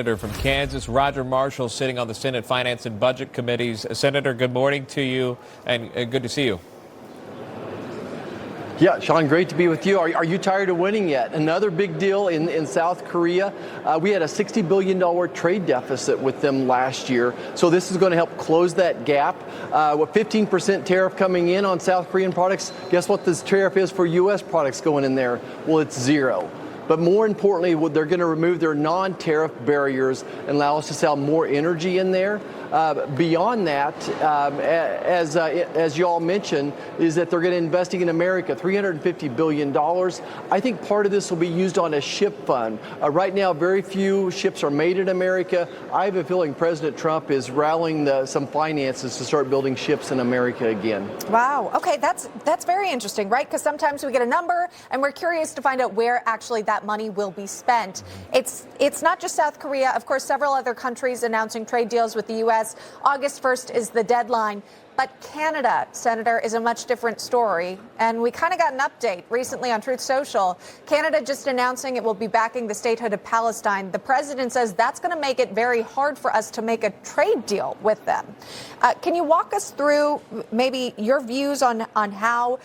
Senator from Kansas, Roger Marshall, sitting on the Senate Finance and Budget Committees. Senator, good morning to you, and good to see you. Yeah, Sean, great to be with you. Are you tired of winning yet? Another big deal in South Korea. We had a $60 billion trade deficit with them last year. So this is going to help close that gap. With 15% tariff coming in on South Korean products, guess what this tariff is for U.S. products going in there? Well, it's zero. But more importantly, they're going to remove their non-tariff barriers and allow us to sell more energy in there. Beyond that, as you all mentioned, is that they're going to investing in America, $350 billion. I think part of this will be used on a ship fund. Right now, very few ships are made in America. I have a feeling President Trump is rallying some finances to start building ships in America again. Wow. Okay, that's very interesting, right? Because sometimes we get a number and we're curious to find out where actually that money will be spent. It's not just South Korea. Of course, several other countries announcing trade deals with the U.S. August 1st is the deadline. But Canada, Senator, is a much different story. And we kind of got an update recently on Truth Social. Canada just announcing it will be backing the statehood of Palestine. The president says that's going to make it very hard for us to make a trade deal with them. Can you walk us through maybe your views on how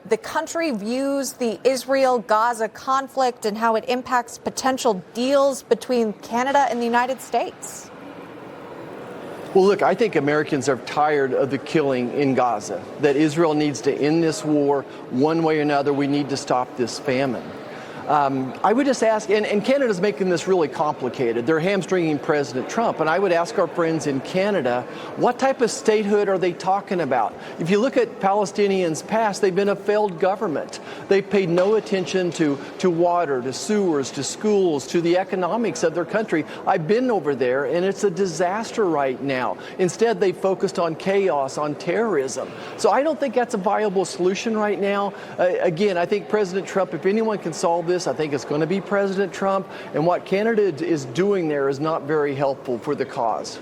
the country views the Israel-Gaza conflict and how it impacts potential deals between Canada and the United States? Well, look, I think Americans are tired of the killing in Gaza, that Israel needs to end this war one way or another. We need to stop this famine. I would just ask, and Canada's making this really complicated. They're hamstringing President Trump. And I would ask our friends in Canada, what type of statehood are they talking about? If you look at Palestinians' past, they've been a failed government. They've paid no attention to water, to sewers, to schools, to the economics of their country. I've been over there, and it's a disaster right now. Instead, they focused on chaos, on terrorism. So I don't think that's a viable solution right now. Again, I think President Trump, if anyone can solve this, I think it's going to be President Trump. And what Canada is doing there is not very helpful for the cause.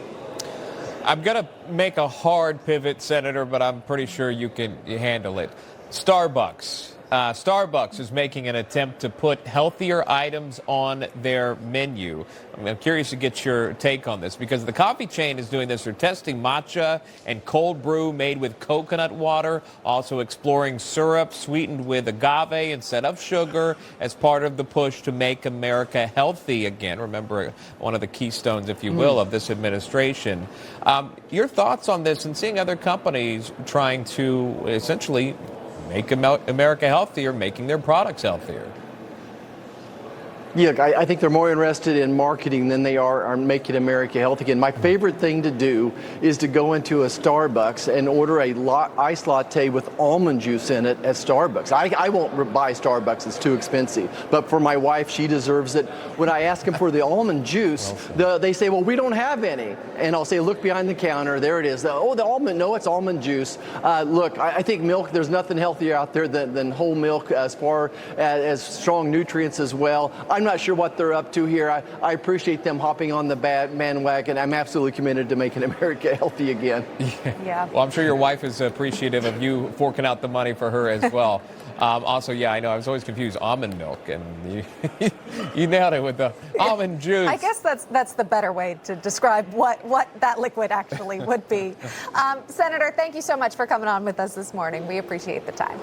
I'm going to make a hard pivot, Senator, but I'm pretty sure you can handle it. Starbucks. Starbucks is making an attempt to put healthier items on their menu. I'm curious to get your take on this because the coffee chain is doing this. They're testing matcha and cold brew made with coconut water, also exploring syrup sweetened with agave instead of sugar as part of the push to make America healthy again. Remember, one of the keystones, if you will, of this administration. Your thoughts on this and seeing other companies trying to essentially make America healthier, making their products healthier? Yeah, I think they're more interested in marketing than they are making America healthy again. My favorite thing to do is to go into a Starbucks and order a iced latte with almond juice in it at Starbucks. I won't buy Starbucks, it's too expensive. But for my wife, she deserves it. When I ask them for the almond juice, they say, well, we don't have any. And I'll say, look behind the counter, there it is. The almond, no, it's almond juice. Look, I think milk, there's nothing healthier out there than whole milk as far as strong nutrients as well. I'm not sure what they're up to here. I appreciate them hopping on the bandwagon. I'm absolutely committed to making America healthy again. Yeah. Well, I'm sure your wife is appreciative of you forking out the money for her as well. Also, yeah, I know I was always confused. Almond milk, and you nailed it with the almond juice. I guess that's the better way to describe what that liquid actually would be. Senator, thank you so much for coming on with us this morning. We appreciate the time.